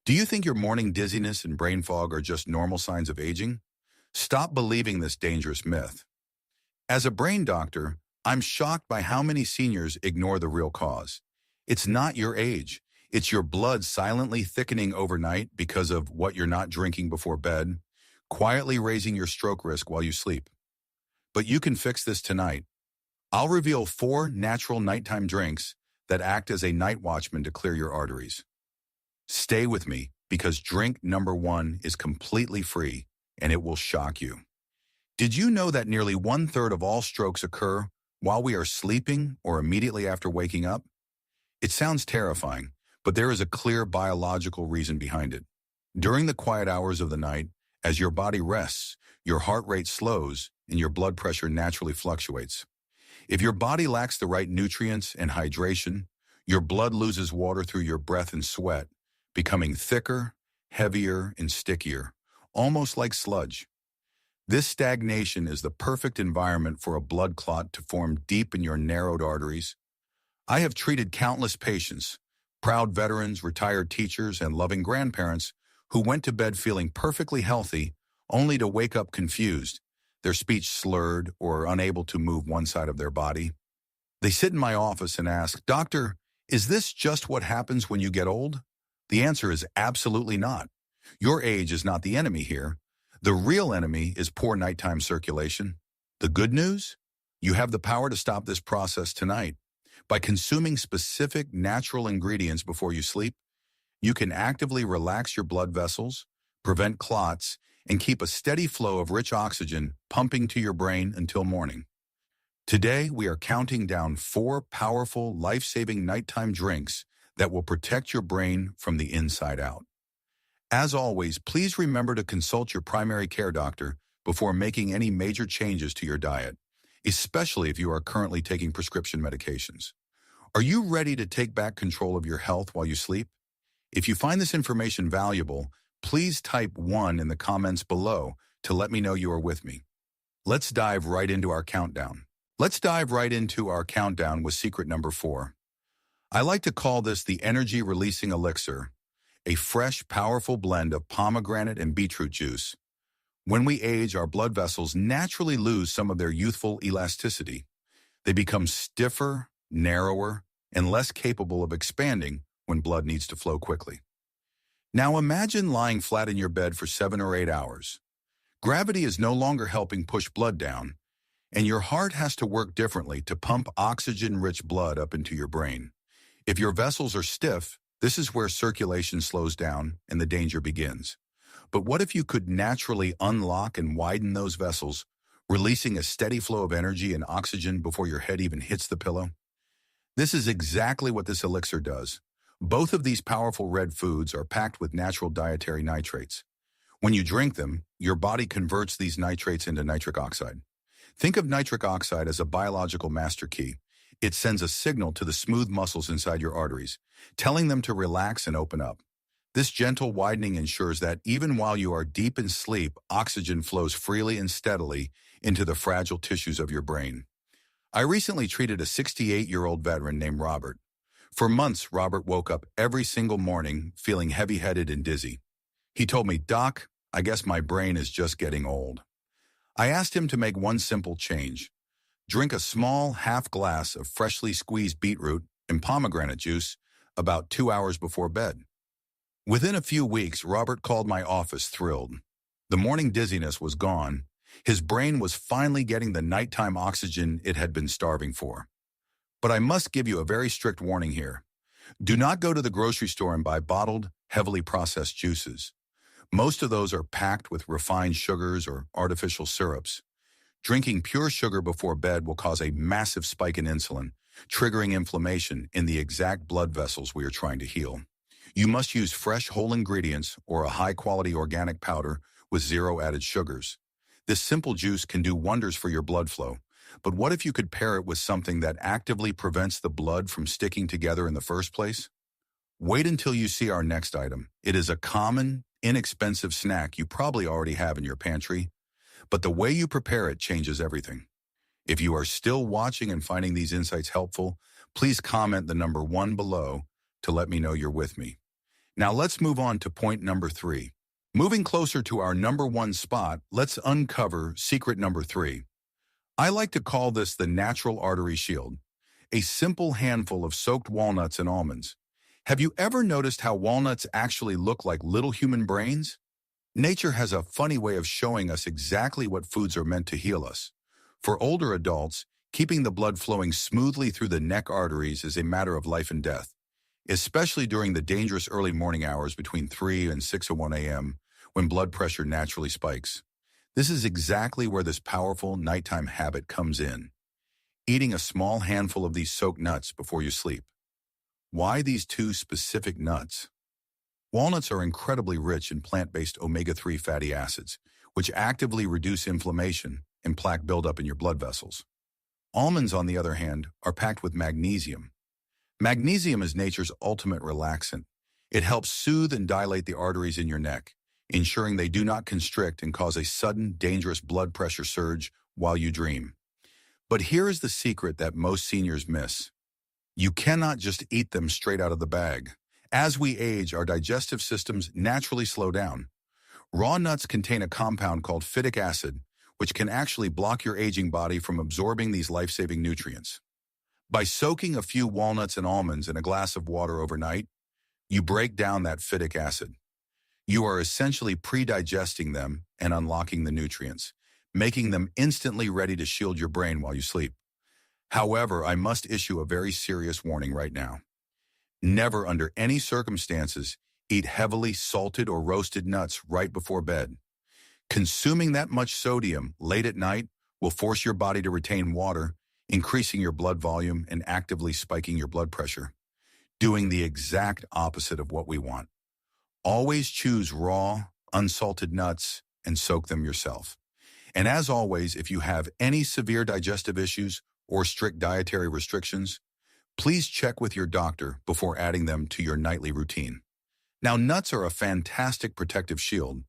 Do you think your morning dizziness and brain fog are just normal signs of aging? Stop believing this dangerous myth. As a brain doctor, I'm shocked by how many seniors ignore the real cause. It's not your age. It's your blood silently thickening overnight because of what you're not drinking before bed, quietly raising your stroke risk while you sleep. But you can fix this tonight. I'll reveal 4 natural nighttime drinks that act as a night watchman to clear your arteries. Stay with me because drink number 1 is completely free and it will shock you. Did you know that nearly 1/3 of all strokes occur while we are sleeping or immediately after waking up? It sounds terrifying, but there is a clear biological reason behind it. During the quiet hours of the night, as your body rests, your heart rate slows and your blood pressure naturally fluctuates. If your body lacks the right nutrients and hydration, your blood loses water through your breath and sweat, becoming thicker, heavier, and stickier, almost like sludge. This stagnation is the perfect environment for a blood clot to form deep in your narrowed arteries. I have treated countless patients, proud veterans, retired teachers, and loving grandparents who went to bed feeling perfectly healthy only to wake up confused, their speech slurred or unable to move one side of their body. They sit in my office and ask, "Doctor, is this just what happens when you get old?" The answer is absolutely not. Your age is not the enemy here. The real enemy is poor nighttime circulation. The good news? You have the power to stop this process tonight. By consuming specific natural ingredients before you sleep, you can actively relax your blood vessels, prevent clots, and keep a steady flow of rich oxygen pumping to your brain until morning. Today, we are counting down 4 powerful, life-saving nighttime drinks that will protect your brain from the inside out. As always, please remember to consult your primary care doctor before making any major changes to your diet, especially if you are currently taking prescription medications. Are you ready to take back control of your health while you sleep? If you find this information valuable, please type 1 in the comments below to let me know you are with me. Let's dive right into our countdown. With secret number 4. I like to call this the energy-releasing elixir, a fresh, powerful blend of pomegranate and beetroot juice. When we age, our blood vessels naturally lose some of their youthful elasticity. They become stiffer, narrower, and less capable of expanding when blood needs to flow quickly. Now imagine lying flat in your bed for 7 or 8 hours. Gravity is no longer helping push blood down, and your heart has to work differently to pump oxygen-rich blood up into your brain. If your vessels are stiff, this is where circulation slows down and the danger begins. But what if you could naturally unlock and widen those vessels, releasing a steady flow of energy and oxygen before your head even hits the pillow? This is exactly what this elixir does. Both of these powerful red foods are packed with natural dietary nitrates. When you drink them, your body converts these nitrates into nitric oxide. Think of nitric oxide as a biological master key. It sends a signal to the smooth muscles inside your arteries, telling them to relax and open up. This gentle widening ensures that even while you are deep in sleep, oxygen flows freely and steadily into the fragile tissues of your brain. I recently treated a 68-year-old veteran named Robert. For months, Robert woke up every single morning feeling heavy-headed and dizzy. He told me, "Doc, I guess my brain is just getting old." I asked him to make one simple change. Drink a small half glass of freshly squeezed beetroot and pomegranate juice about 2 hours before bed. Within a few weeks, Robert called my office thrilled. The morning dizziness was gone. His brain was finally getting the nighttime oxygen it had been starving for. But I must give you a very strict warning here. Do not go to the grocery store and buy bottled, heavily processed juices. Most of those are packed with refined sugars or artificial syrups. Drinking pure sugar before bed will cause a massive spike in insulin, triggering inflammation in the exact blood vessels we are trying to heal. You must use fresh whole ingredients or a high-quality organic powder with 0 added sugars. This simple juice can do wonders for your blood flow, but what if you could pair it with something that actively prevents the blood from sticking together in the first place? Wait until you see our next item. It is a common, inexpensive snack you probably already have in your pantry, but the way you prepare it changes everything. If you are still watching and finding these insights helpful, please comment the number 1 below to let me know you're with me. Now let's move on to point number 3. Moving closer to our number 1 spot, let's uncover secret number 3. I like to call this the natural artery shield, a simple handful of soaked walnuts and almonds. Have you ever noticed how walnuts actually look like little human brains? Nature has a funny way of showing us exactly what foods are meant to heal us. For older adults, keeping the blood flowing smoothly through the neck arteries is a matter of life and death, especially during the dangerous early morning hours between 3 and 6:01 a.m. when blood pressure naturally spikes. This is exactly where this powerful nighttime habit comes in. Eating a small handful of these soaked nuts before you sleep. Why these 2 specific nuts? Walnuts are incredibly rich in plant-based omega-3 fatty acids, which actively reduce inflammation and plaque buildup in your blood vessels. Almonds, on the other hand, are packed with magnesium. Magnesium is nature's ultimate relaxant. It helps soothe and dilate the arteries in your neck, ensuring they do not constrict and cause a sudden, dangerous blood pressure surge while you dream. But here is the secret that most seniors miss. You cannot just eat them straight out of the bag. As we age, our digestive systems naturally slow down. Raw nuts contain a compound called phytic acid, which can actually block your aging body from absorbing these life-saving nutrients. By soaking a few walnuts and almonds in a glass of water overnight, you break down that phytic acid. You are essentially pre-digesting them and unlocking the nutrients, making them instantly ready to shield your brain while you sleep. However, I must issue a very serious warning right now. Never, under any circumstances, eat heavily salted or roasted nuts right before bed. Consuming that much sodium late at night will force your body to retain water, increasing your blood volume and actively spiking your blood pressure, doing the exact opposite of what we want. Always choose raw, unsalted nuts and soak them yourself. And as always, if you have any severe digestive issues or strict dietary restrictions, please check with your doctor before adding them to your nightly routine. Now, nuts are a fantastic protective shield,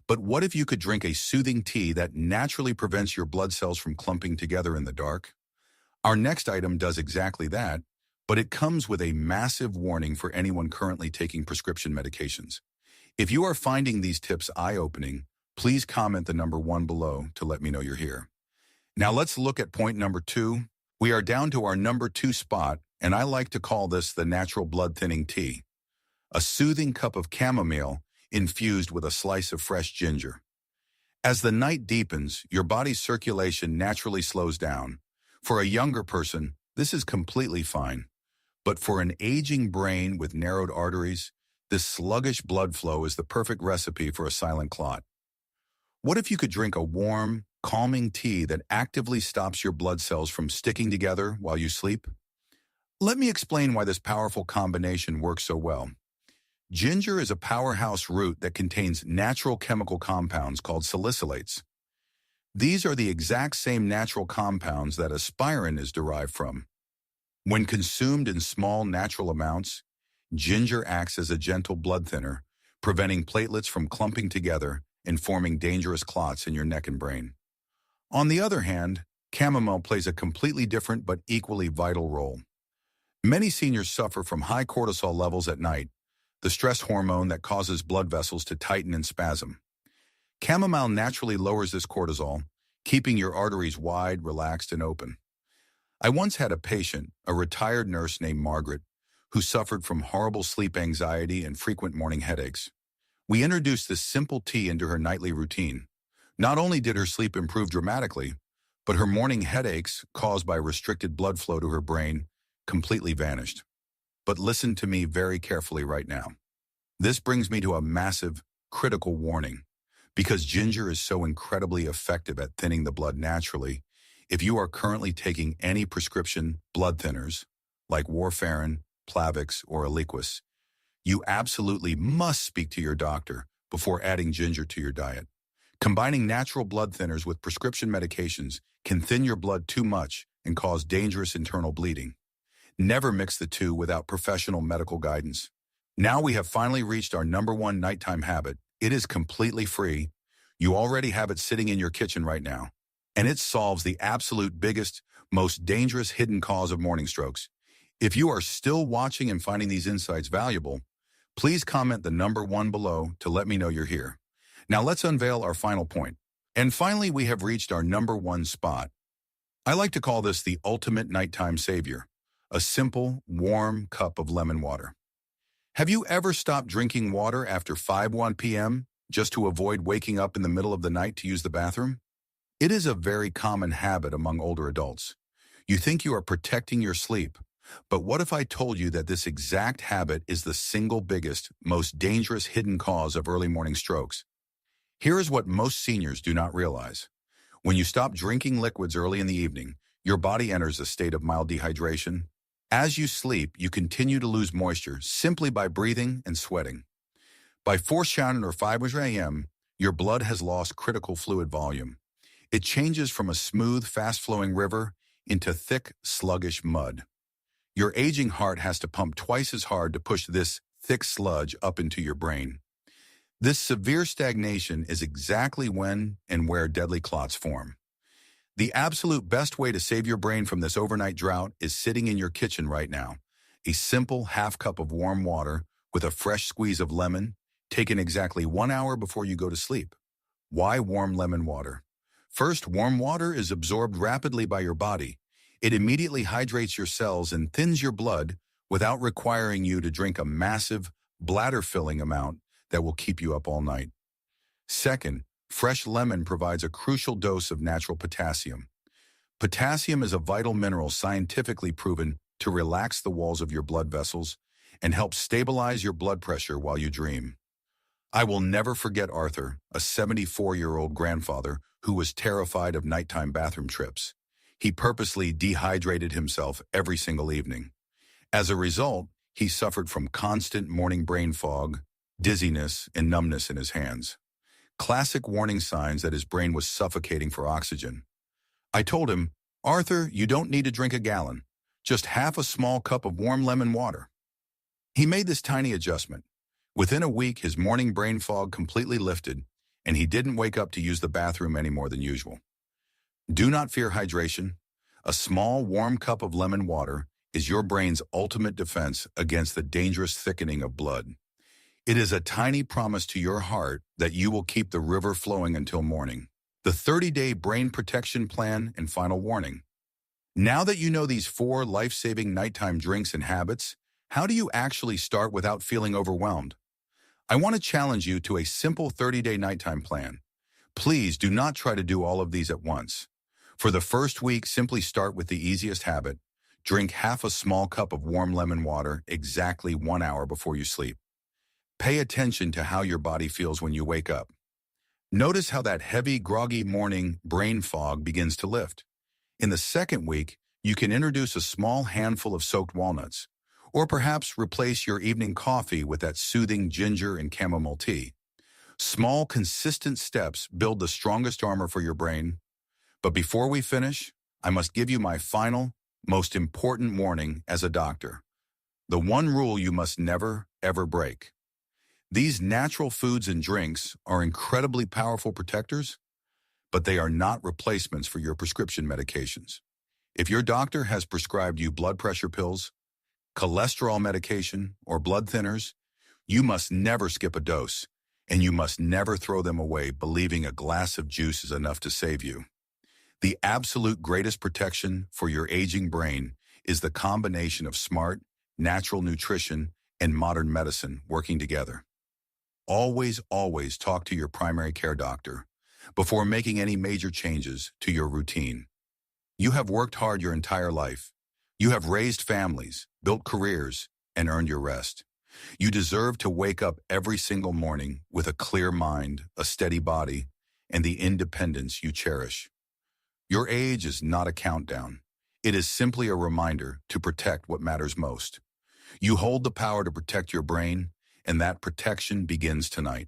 but what if you could drink a soothing tea that naturally prevents your blood cells from clumping together in the dark? Our next item does exactly that, but it comes with a massive warning for anyone currently taking prescription medications. If you are finding these tips eye-opening, please comment the number 1 below to let me know you're here. Now let's look at point number 2. We are down to our number 2 spot, and I like to call this the natural blood-thinning tea. A soothing cup of chamomile infused with a slice of fresh ginger. As the night deepens, your body's circulation naturally slows down. For a younger person, this is completely fine. But for an aging brain with narrowed arteries, this sluggish blood flow is the perfect recipe for a silent clot. What if you could drink a warm, calming tea that actively stops your blood cells from sticking together while you sleep? Let me explain why this powerful combination works so well. Ginger is a powerhouse root that contains natural chemical compounds called salicylates. These are the exact same natural compounds that aspirin is derived from. When consumed in small natural amounts, ginger acts as a gentle blood thinner, preventing platelets from clumping together and forming dangerous clots in your neck and brain. On the other hand, chamomile plays a completely different but equally vital role. Many seniors suffer from high cortisol levels at night, the stress hormone that causes blood vessels to tighten and spasm. Chamomile naturally lowers this cortisol, keeping your arteries wide, relaxed, and open. I once had a patient, a retired nurse named Margaret, who suffered from horrible sleep anxiety and frequent morning headaches. We introduced this simple tea into her nightly routine. Not only did her sleep improve dramatically, but her morning headaches, caused by restricted blood flow to her brain, completely vanished. But listen to me very carefully right now. This brings me to a massive, critical warning. Because ginger is so incredibly effective at thinning the blood naturally, if you are currently taking any prescription blood thinners, like warfarin, Plavix, or Eliquis, you absolutely must speak to your doctor before adding ginger to your diet. Combining natural blood thinners with prescription medications can thin your blood too much and cause dangerous internal bleeding. Never mix the two without professional medical guidance. Now we have finally reached our number 1 nighttime habit. It is completely free. You already have it sitting in your kitchen right now. And it solves the absolute biggest, most dangerous hidden cause of morning strokes. If you are still watching and finding these insights valuable, Please comment the number 1 below to let me know you're here. Now let's unveil our final point. And finally, we have reached our number 1 spot. I like to call this the ultimate nighttime savior, a simple, warm cup of lemon water. Have you ever stopped drinking water after 5:01 p.m. just to avoid waking up in the middle of the night to use the bathroom? It is a very common habit among older adults. You think you are protecting your sleep, but what if I told you that this exact habit is the single biggest, most dangerous hidden cause of early morning strokes? Here is what most seniors do not realize. When you stop drinking liquids early in the evening, your body enters a state of mild dehydration. As you sleep, you continue to lose moisture simply by breathing and sweating. By 4 or 5 a.m., your blood has lost critical fluid volume. It changes from a smooth, fast-flowing river into thick, sluggish mud. Your aging heart has to pump twice as hard to push this thick sludge up into your brain. This severe stagnation is exactly when and where deadly clots form. The absolute best way to save your brain from this overnight drought is sitting in your kitchen right now. A simple half cup of warm water with a fresh squeeze of lemon, taken exactly 1 hour before you go to sleep. Why warm lemon water? First, warm water is absorbed rapidly by your body. It immediately hydrates your cells and thins your blood without requiring you to drink a massive, bladder-filling amount that will keep you up all night. Second, fresh lemon provides a crucial dose of natural potassium. Potassium is a vital mineral scientifically proven to relax the walls of your blood vessels and help stabilize your blood pressure while you dream. I will never forget Arthur, a 74-year-old grandfather who was terrified of nighttime bathroom trips. He purposely dehydrated himself every single evening. As a result, he suffered from constant morning brain fog, dizziness, and numbness in his hands. Classic warning signs that his brain was suffocating for oxygen. I told him, "Arthur, you don't need to drink a gallon, just half a small cup of warm lemon water." He made this tiny adjustment. Within a week, his morning brain fog completely lifted, and he didn't wake up to use the bathroom any more than usual. Do not fear hydration. A small, warm cup of lemon water is your brain's ultimate defense against the dangerous thickening of blood. It is a tiny promise to your heart that you will keep the river flowing until morning. The 30-day brain protection plan and final warning. Now that you know these 4 life-saving nighttime drinks and habits, how do you actually start without feeling overwhelmed? I want to challenge you to a simple 30-day nighttime plan. Please do not try to do all of these at once. For the first week, simply start with the easiest habit. Drink half a small cup of warm lemon water exactly 1 hour before you sleep. Pay attention to how your body feels when you wake up. Notice how that heavy, groggy morning brain fog begins to lift. In the second week, you can introduce a small handful of soaked walnuts, or perhaps replace your evening coffee with that soothing ginger and chamomile tea. Small, consistent steps build the strongest armor for your brain. But before we finish, I must give you my final, most important warning as a doctor. The one rule you must never, ever break. These natural foods and drinks are incredibly powerful protectors, but they are not replacements for your prescription medications. If your doctor has prescribed you blood pressure pills, cholesterol medication, or blood thinners, you must never skip a dose, and you must never throw them away believing a glass of juice is enough to save you. The absolute greatest protection for your aging brain is the combination of smart, natural nutrition and modern medicine working together. Always, always talk to your primary care doctor before making any major changes to your routine. You have worked hard your entire life. You have raised families, built careers, and earned your rest. You deserve to wake up every single morning with a clear mind, a steady body, and the independence you cherish. Your age is not a countdown. It is simply a reminder to protect what matters most. You hold the power to protect your brain, and that protection begins tonight.